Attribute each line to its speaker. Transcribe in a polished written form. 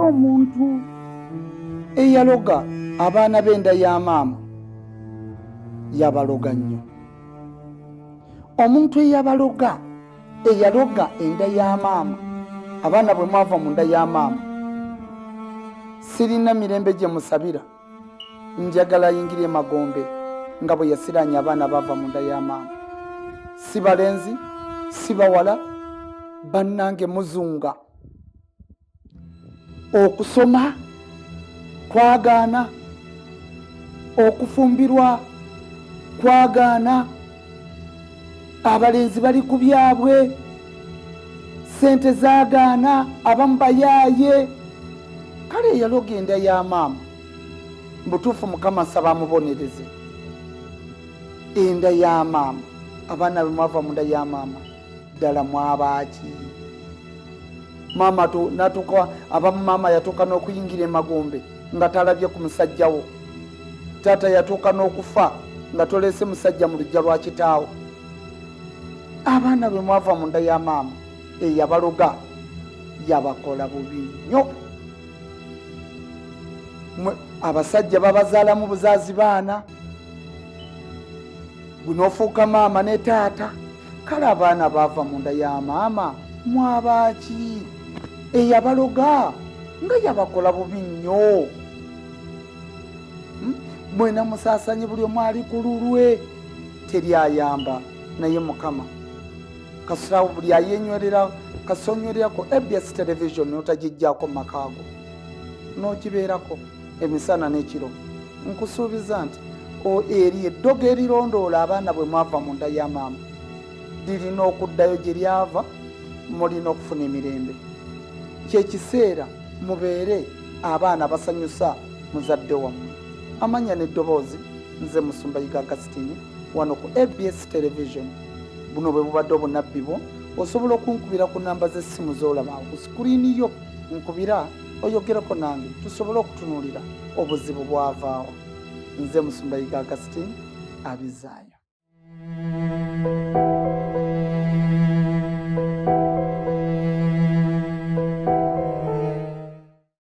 Speaker 1: omuntu eyaloga abaana b'enda ya maama yabaloga nnyo. Omuntu eyaloga enda ya maama, abaana bwe mwava mu nda ya maama, sirina mirembe gye musabira, njagala yingire Magombe nga bwe yasiranya abaana bava mu nda ya maama. Si balenzi, si bawala, bannange muzunga. Okusoma kwagaana, okufumbirwa kwagaana, abalenzi bali ku byabwe, sente zaagaana, abamu bayaaye. Kale eyaloga enda ya maama mbutuufu Mukama nsaba amubonereze. Enda ya maama, abaana bwe mwava mu nda ya maama ddala mwabaaki? Maama natuka, abamu maama yatuuka n'okuyingira Magombe nga talabye ku musajjawo. Taata yatuuka n'okufa nga toleese musajja mu luggya lwa kitaawo. Abaana bwe mwava mu nda ya maama eyabaloga yabakola bubi nnyo. Abasajja babazaalamu buzaazi baana, gunofuuka maama ne taata. Kale abaana baava mu nda ya maama mwabaaki? Eyabaloga nga yabakola bubi nnyo. Mwena musaasanyi buli omu ali ku lulwe, teryayamba. Naye Mukama kasirawo buli ayenywerera kasonywererako ABS television n'otagijjaako makaago n'ogibeerako emisana n'ekiro, nkusuubiza nti eri eddogo erirondoola abaana bwe mwava mu nda ya maama lirina okuddayo gye lyava, mulina okufuna emirembe. Kyekiseera mubeere abaana basanyusa muzadde wammwe. Amanya n'eddoboozi, nze Musumba Yiga Augustine, wano ku ABS television. Buno bwe bubadde obunabbi bwo. Osobola okunkubira ku namba z'essimu z'olaba ku sikuriini yo, nkubira oyogereko nange tusobole okutunuulira obuzibu bwavaawo. Nze Musumba Yiga Augustine, abizaayo.